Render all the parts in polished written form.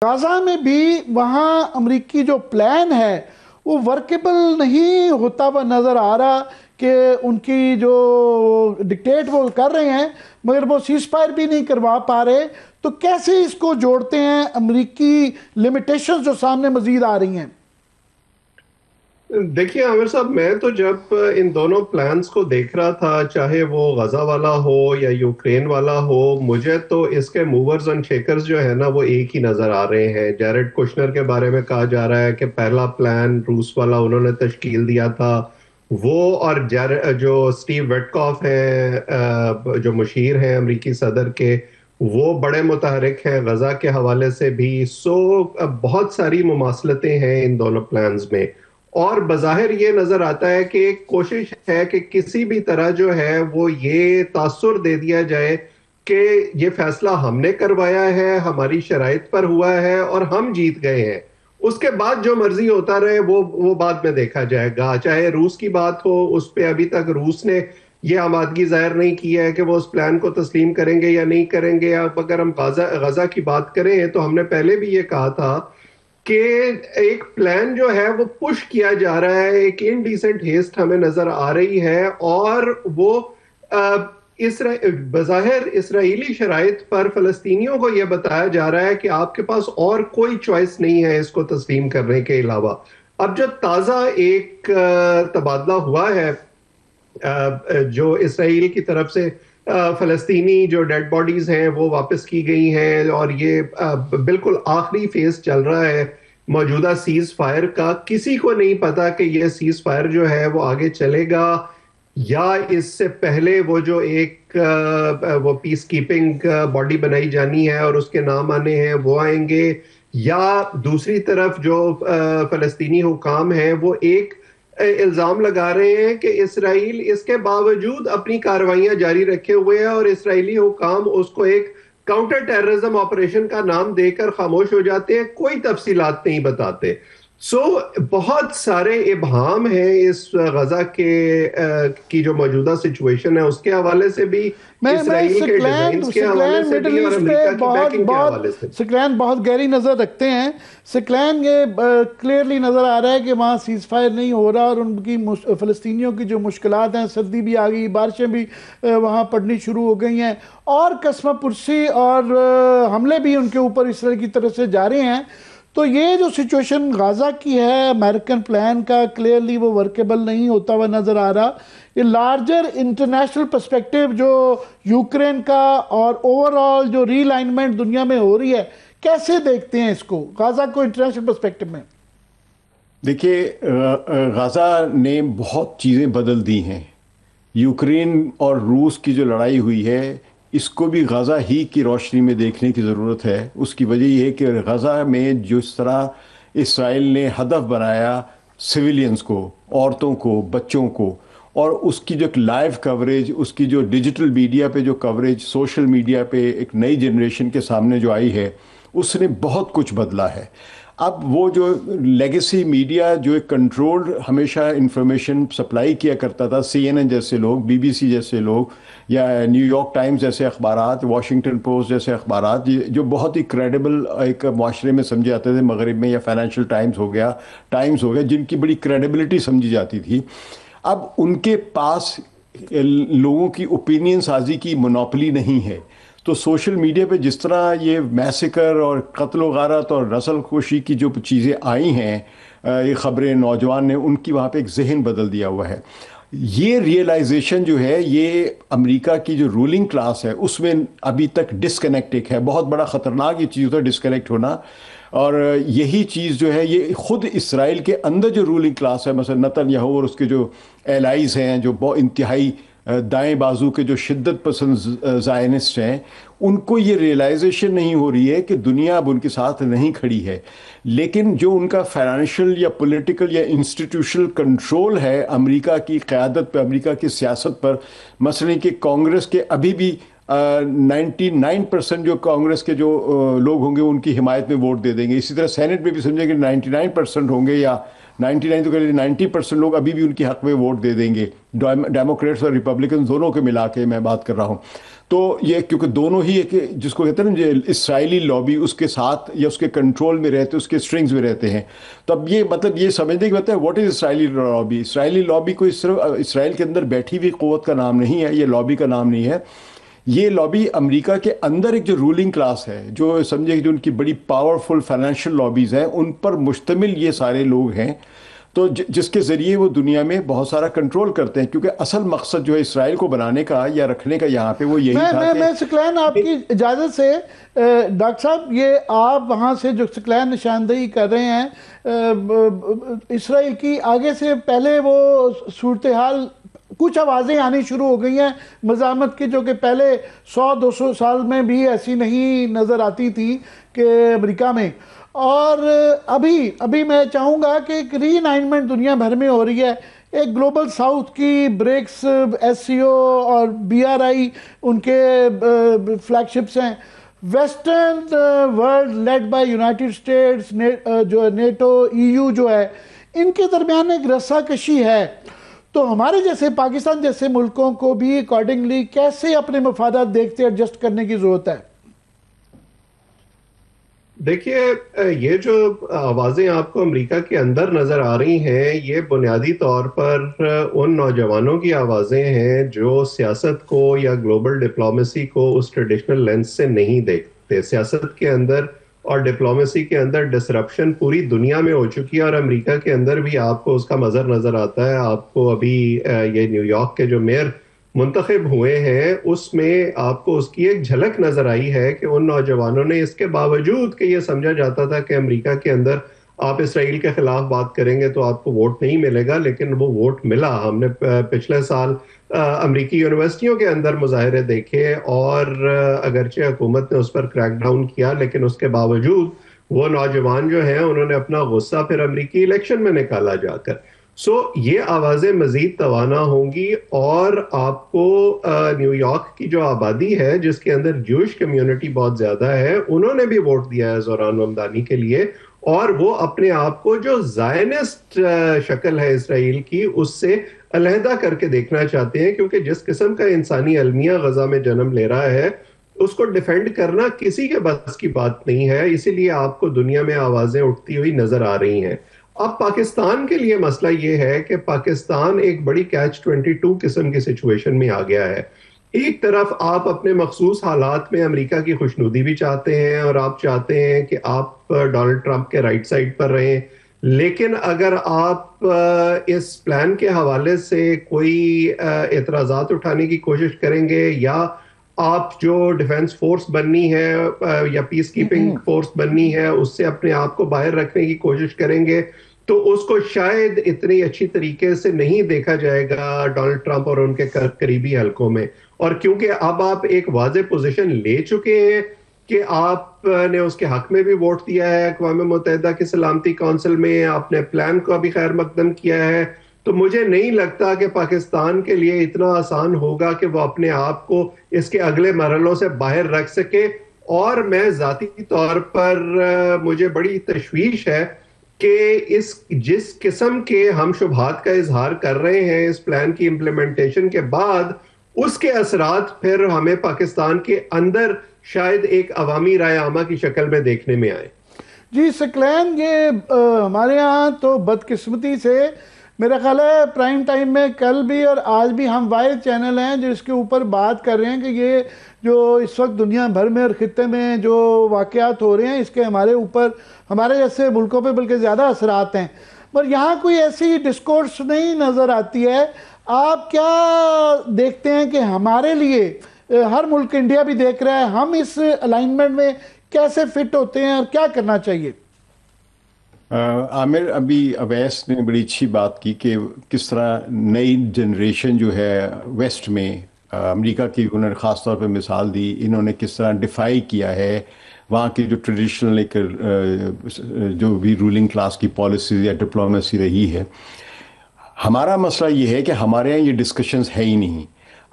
غزہ میں بھی وہاں امریکی جو پلان ہے وہ ورکیبل نہیں ہوتا ہوا نظر آ رہا کہ ان کی جو ڈکٹیٹ وہ کر رہے ہیں مگر وہ سیز فائر بھی نہیں کروا پا رہے. تو کیسے اس کو جوڑتے ہیں امریکی لمیٹیشنز جو سامنے مزید آ رہی ہیں؟ دیکھیے عامر صاحب، میں تو جب ان دونوں پلانز کو دیکھ رہا تھا، چاہے وہ غزہ والا ہو یا یوکرین والا ہو، مجھے تو اس کے موورز اینڈ شیکرز جو ہے نا وہ ایک ہی نظر آ رہے ہیں. جیرڈ کوشنر کے بارے میں کہا جا رہا ہے کہ پہلا پلان روس والا انہوں نے تشکیل دیا تھا، وہ اور جو اسٹیو ویٹکاف ہیں، جو مشیر ہیں امریکی صدر کے، وہ بڑے متحرک ہیں غزہ کے حوالے سے بھی. بہت ساری مماثلتیں ہیں ان دونوں پلانز میں، اور بظاہر یہ نظر آتا ہے کہ ایک کوشش ہے کہ کسی بھی طرح جو ہے وہ یہ تاثر دے دیا جائے کہ یہ فیصلہ ہم نے کروایا ہے، ہماری شرائط پر ہوا ہے اور ہم جیت گئے ہیں. اس کے بعد جو مرضی ہوتا رہے وہ بعد میں دیکھا جائے گا. چاہے روس کی بات ہو، اس پہ ابھی تک روس نے یہ آمادگی ظاہر نہیں کی ہے کہ وہ اس پلان کو تسلیم کریں گے یا نہیں کریں گے. اب اگر ہم غزہ کی بات کریں تو ہم نے پہلے بھی یہ کہا تھا کہ ایک پلان جو ہے وہ پش کیا جا رہا ہے، ایک انڈیسنٹ ہیسٹ ہمیں نظر آ رہی ہے، اور وہ بظاہر اسرائیلی شرائط پر فلسطینیوں کو یہ بتایا جا رہا ہے کہ آپ کے پاس اور کوئی چوائس نہیں ہے اس کو تسلیم کرنے کے علاوہ. اب جو تازہ ایک تبادلہ ہوا ہے جو اسرائیل کی طرف سے فلسطینی جو ڈیڈ باڈیز ہیں وہ واپس کی گئی ہیں، اور یہ بالکل آخری فیز چل رہا ہے موجودہ سیز فائر کا. کسی کو نہیں پتا کہ یہ سیز فائر جو ہے وہ آگے چلے گا یا اس سے پہلے وہ جو ایک وہ پیس کیپنگ باڈی بنائی جانی ہے اور اس کے نام آنے ہیں وہ آئیں گے، یا دوسری طرف جو فلسطینی حکام ہیں وہ ایک الزام لگا رہے ہیں کہ اسرائیل اس کے باوجود اپنی کارروائیاں جاری رکھے ہوئے ہیں، اور اسرائیلی حکام اس کو ایک کاؤنٹر ٹیررزم آپریشن کا نام دے کر خاموش ہو جاتے ہیں، کوئی تفصیلات نہیں بتاتے. بہت سارے ابہام ہیں اس غزہ کی جو موجودہ سچویشن ہے اس کے حوالے سے بھی، میں اسرائیل کے ڈیزائنز کے حوالے سے مڈل بھی، اور ایسٹ پہ امریکہ کی بیکنگ کے حوالے سے. سکلین بہت گہری نظر رکھتے ہیں. سکلین یہ کلیئرلی نظر آ رہا ہے کہ وہاں سیز فائر نہیں ہو رہا، اور ان کی فلسطینیوں کی جو مشکلات ہیں، سردی بھی آ گئی، بارشیں بھی وہاں پڑنی شروع ہو گئی ہیں، اور قسمہ پرسی اور حملے بھی ان کے اوپر اسرائیل کی طرف سے جاری ہیں. تو یہ جو سچویشن غزہ کی ہے، امریکن پلان کا کلیئرلی وہ ورکیبل نہیں ہوتا ہوا نظر آ رہا. یہ لارجر انٹرنیشنل پرسپیکٹیو جو یوکرین کا اور اوورآل جو ری الائنمنٹ دنیا میں ہو رہی ہے، کیسے دیکھتے ہیں اس کو غزہ کو انٹرنیشنل پرسپیکٹیو میں؟ دیکھیے، غزہ نے بہت چیزیں بدل دی ہیں. یوکرین اور روس کی جو لڑائی ہوئی ہے اس کو بھی غزہ ہی کی روشنی میں دیکھنے کی ضرورت ہے. اس کی وجہ یہ ہے کہ غزہ میں جس طرح اسرائیل نے ہدف بنایا سویلینز کو، عورتوں کو، بچوں کو، اور اس کی جو لائیو کوریج، اس کی جو ڈیجیٹل میڈیا پہ جو کوریج، سوشل میڈیا پہ ایک نئی جنریشن کے سامنے جو آئی ہے، اس نے بہت کچھ بدلا ہے. اب وہ جو لیگیسی میڈیا جو ایک کنٹرولڈ ہمیشہ انفارمیشن سپلائی کیا کرتا تھا، سی این این جیسے لوگ، بی بی سی جیسے لوگ، یا نیو یارک ٹائمز جیسے اخبارات، واشنگٹن پوسٹ جیسے اخبارات، جو بہت ہی کریڈیبل ایک معاشرے میں سمجھے جاتے تھے مغرب میں، یا فائنینشیل ٹائمز ہو گیا، جن کی بڑی کریڈیبلٹی سمجھی جاتی تھی، اب ان کے پاس لوگوں کی اوپینین سازی کی مونوپلی نہیں ہے. تو سوشل میڈیا پہ جس طرح یہ میسیکر اور قتل و غارت اور نسل کشی کی جو چیزیں آئی ہیں، یہ خبریں نوجوان نے ان کی وہاں پہ ایک ذہن بدل دیا ہوا ہے. یہ ریئلائزیشن جو ہے یہ امریکہ کی جو رولنگ کلاس ہے اس میں ابھی تک ڈسکنیکٹڈ ہے. بہت بڑا خطرناک یہ چیز ہوتا ہے ڈسکنیکٹ ہونا. اور یہی چیز جو ہے یہ خود اسرائیل کے اندر جو رولنگ کلاس ہے، مثلا نتن یاہو اور اس کے جو ایلائز ہیں، جو بہت انتہائی دائیں بازو کے جو شدت پسند زائنسٹ ہیں، ان کو یہ ریئلائزیشن نہیں ہو رہی ہے کہ دنیا اب ان کے ساتھ نہیں کھڑی ہے. لیکن جو ان کا فائنینشیل یا پولیٹیکل یا انسٹیٹیوشنل کنٹرول ہے امریکہ کی قیادت پہ، امریکہ کی سیاست پر، مثلا کہ کانگریس کے ابھی بھی 99% جو کانگریس کے جو لوگ ہوں گے ان کی حمایت میں ووٹ دے دیں گے. اسی طرح سینٹ میں بھی سمجھیں کہ 99% ہوں گے یا 99 تو کہہ 90% لوگ ابھی بھی ان کے حق میں ووٹ دے دیں گے. ڈیموکریٹس اور ریپبلکن دونوں کے ملا کے میں بات کر رہا ہوں. تو یہ کیونکہ دونوں ہی ایک جس کو کہتے ہیں نا اسرائیلی لابی اس کے ساتھ یا اس کے کنٹرول میں رہتے اس کے اسٹرنگز میں رہتے ہیں. تو اب یہ مطلب یہ سمجھنے کی بات ہے what is Israeli lobby. Israeli lobby کوئی صرف اسرائیل کے اندر بیٹھی ہوئی قوت کا نام نہیں ہے, یہ لابی کا نام نہیں ہے. یہ لابی امریکہ کے اندر ایک جو رولنگ کلاس ہے, جو سمجھے جو ان کی بڑی پاورفل فائنینشیل لابیز ہیں, ان پر مشتمل یہ سارے لوگ ہیں. تو جس کے ذریعے وہ دنیا میں بہت سارا کنٹرول کرتے ہیں, کیونکہ اصل مقصد جو ہے اسرائیل کو بنانے کا یا رکھنے کا یہاں پہ وہ یہی تھا. میں سکلین آپ کی اجازت سے ڈاکٹر صاحب, یہ آپ وہاں سے جو سکلین نشاندہی کر رہے ہیں اسرائیل کی, آگے سے پہلے وہ صورتحال کچھ آوازیں آنی شروع ہو گئی ہیں مزاحمت کی, جو کہ پہلے 100-200 سال میں بھی ایسی نہیں نظر آتی تھی کہ امریکہ میں. اور ابھی میں چاہوں گا کہ ایک ری الائنمنٹ دنیا بھر میں ہو رہی ہے. ایک گلوبل ساؤتھ کی بریکس, ایس سی او اور بی آر آئی ان کے فلیگ شپس ہیں. Western world led by United States, جو نیٹو, ای یو جو ہے, ان کے درمیان ایک رسہ کشی ہے. تو ہمارے جیسے پاکستان جیسے ملکوں کو بھی اکارڈنگلی کیسے اپنے مفادات دیکھتے ایڈجسٹ کرنے کی ضرورت ہے؟ دیکھیے, یہ جو آوازیں آپ کو امریکہ کے اندر نظر آ رہی ہیں, یہ بنیادی طور پر ان نوجوانوں کی آوازیں ہیں جو سیاست کو یا گلوبل ڈپلومیسی کو اس ٹریڈیشنل لینس سے نہیں دیکھتے. سیاست کے اندر اور ڈپلومیسی کے اندر ڈسرپشن پوری دنیا میں ہو چکی ہے, اور امریکہ کے اندر بھی آپ کو اس کا مظہر نظر آتا ہے. آپ کو ابھی یہ نیو یارک کے جو میئر منتخب ہوئے ہیں, اس میں آپ کو اس کی ایک جھلک نظر آئی ہے کہ ان نوجوانوں نے, اس کے باوجود کہ یہ سمجھا جاتا تھا کہ امریکہ کے اندر آپ اسرائیل کے خلاف بات کریں گے تو آپ کو ووٹ نہیں ملے گا, لیکن وہ ووٹ ملا. ہم نے پچھلے سال امریکی یونیورسٹیوں کے اندر مظاہرے دیکھے, اور اگرچہ حکومت نے اس پر کریک ڈاؤن کیا, لیکن اس کے باوجود وہ نوجوان جو ہیں انہوں نے اپنا غصہ پھر امریکی الیکشن میں نکالا جا کر. یہ آوازیں مزید توانا ہوں گی, اور آپ کو نیو یارک کی جو آبادی ہے جس کے اندر جوش کمیونٹی بہت زیادہ ہے, انہوں نے بھی ووٹ دیا ہے زوران ممدانی کے لیے, اور وہ اپنے آپ کو جو زائنسٹ شکل ہے اسرائیل کی اس سے علیحدہ کر کے دیکھنا چاہتے ہیں, کیونکہ جس قسم کا انسانی المیہ غزہ میں جنم لے رہا ہے اس کو ڈیفینڈ کرنا کسی کے بس کی بات نہیں ہے. اسی لیے آپ کو دنیا میں آوازیں اٹھتی ہوئی نظر آ رہی ہیں. اب پاکستان کے لیے مسئلہ یہ ہے کہ پاکستان ایک بڑی کیچ 22 قسم کی سچویشن میں آ گیا ہے. ایک طرف آپ اپنے مخصوص حالات میں امریکہ کی خوشنودی بھی چاہتے ہیں, اور آپ چاہتے ہیں کہ آپ ڈونلڈ ٹرمپ کے رائٹ سائڈ پر رہیں, لیکن اگر آپ اس پلان کے حوالے سے کوئی اعتراضات اٹھانے کی کوشش کریں گے, یا آپ جو ڈیفنس فورس بننی ہے یا پیس کیپنگ فورس بننی ہے اس سے اپنے آپ کو باہر رکھنے کی کوشش کریں گے, تو اس کو شاید اتنی اچھی طریقے سے نہیں دیکھا جائے گا ڈونلڈ ٹرمپ اور ان کے قریبی حلقوں میں. اور کیونکہ اب آپ ایک واضح پوزیشن لے چکے ہیں کہ آپ نے اس کے حق میں بھی ووٹ دیا ہے اقوام متحدہ کی سلامتی کونسل میں, آپ نے پلان کو بھی خیر مقدم کیا ہے, تو مجھے نہیں لگتا کہ پاکستان کے لیے اتنا آسان ہوگا کہ وہ اپنے آپ کو اس کے اگلے مرحلوں سے باہر رکھ سکے. اور میں ذاتی طور پر مجھے بڑی تشویش ہے کہ جس قسم کے ہم شبہات کا اظہار کر رہے ہیں اس پلان کی امپلیمنٹیشن کے بعد, اس کے اثرات پھر ہمیں پاکستان کے اندر شاید ایک عوامی رائے عامہ کی شکل میں دیکھنے میں آئے. جی سکلین, یہ ہمارے ہاں تو بدقسمتی سے میرا خیال ہے پرائم ٹائم میں کل بھی اور آج بھی ہم واحد چینل ہیں جو اس کے اوپر بات کر رہے ہیں کہ یہ جو اس وقت دنیا بھر میں اور خطے میں جو واقعات ہو رہے ہیں اس کے ہمارے اوپر, ہمارے جیسے ملکوں پہ بلکہ زیادہ اثرات ہیں, پر یہاں کوئی ایسی ڈسکورس نہیں نظر آتی ہے. آپ کیا دیکھتے ہیں کہ ہمارے لیے, ہر ملک انڈیا بھی دیکھ رہا ہے, ہم اس الائنمنٹ میں کیسے فٹ ہوتے ہیں اور کیا کرنا چاہیے؟ عامر, ابھی اویس نے بڑی اچھی بات کی کہ کس طرح نئی جنریشن جو ہے ویسٹ میں, امریکہ کی انہوں نے خاص طور پہ مثال دی, انہوں نے کس طرح ڈیفائی کیا ہے وہاں کی جو ٹریڈیشنل ایک جو بھی رولنگ کلاس کی پالیسیز یا ڈپلومیسی رہی ہے. ہمارا مسئلہ یہ ہے کہ ہمارے یہاں یہ ڈسکشنز ہے ہی نہیں.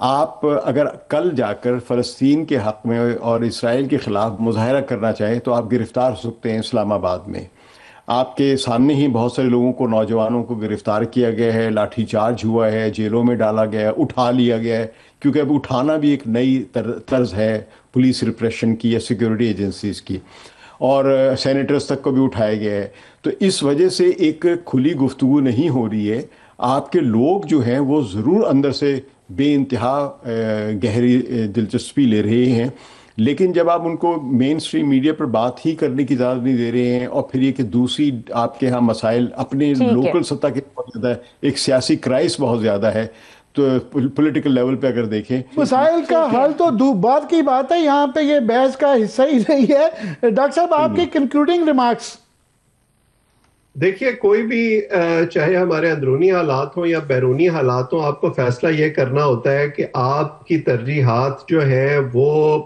آپ اگر کل جا کر فلسطین کے حق میں اور اسرائیل کے خلاف مظاہرہ کرنا چاہیں تو آپ گرفتار ہو سکتے ہیں اسلام آباد میں. آپ کے سامنے ہی بہت سارے لوگوں کو، نوجوانوں کو گرفتار کیا گیا ہے، لاٹھی چارج ہوا ہے، جیلوں میں ڈالا گیا ہے، اٹھا لیا گیا ہے، کیونکہ اب اٹھانا بھی ایک نئی طرز ہے پولیس ریپریشن کی یا سیکیورٹی ایجنسیز کی، اور سینیٹرز تک کو بھی اٹھایا گیا ہے. تو اس وجہ سے ایک کھلی گفتگو نہیں ہو رہی ہے. آپ کے لوگ جو ہیں وہ ضرور اندر سے بے انتہا گہری دلچسپی لے رہے ہیں، لیکن جب آپ ان کو مین اسٹریم میڈیا پر بات ہی کرنے کی اجازت نہیں دے رہے ہیں، اور پھر یہ کہ دوسری آپ کے ہاں مسائل اپنے ٹھیک ہے. لوکل سطح کے بہت زیادہ ہے، ایک سیاسی کرائس بہت زیادہ ہے، تو پولیٹیکل لیول پہ اگر دیکھیں مسائل کا حل تو بعد کی بات ہے، یہاں پہ یہ بحث کا حصہ ہی نہیں ہے. ڈاکٹر صاحب آپ کی کنکلوڈنگ ریمارکس. دیکھیے، کوئی بھی چاہے ہمارے اندرونی حالات ہوں یا بیرونی حالات ہوں، آپ کو فیصلہ یہ کرنا ہوتا ہے کہ آپ کی ترجیحات جو ہیں وہ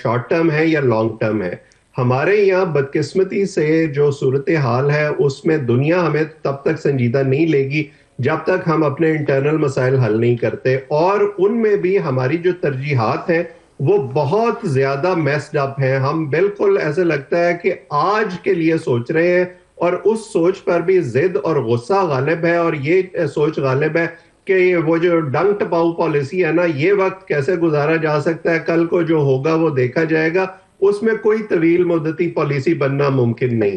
شارٹ ٹرم ہے یا لانگ ٹرم ہے. ہمارے یہاں بدقسمتی سے جو صورتحال ہے اس میں دنیا ہمیں تب تک سنجیدہ نہیں لے گی جب تک ہم اپنے انٹرنل مسائل حل نہیں کرتے، اور ان میں بھی ہماری جو ترجیحات ہیں وہ بہت زیادہ میسڈ اپ ہیں. ہم بالکل ایسے لگتا ہے کہ آج کے لیے سوچ رہے ہیں، اور اس سوچ پر بھی ضد اور غصہ غالب ہے، اور یہ سوچ غالب ہے کہ وہ جو ڈنگ ٹپاؤ پالیسی ہے نا، یہ وقت کیسے گزارا جا سکتا ہے، کل کو جو ہوگا وہ دیکھا جائے گا. اس میں کوئی طویل مدتی پالیسی بننا ممکن نہیں.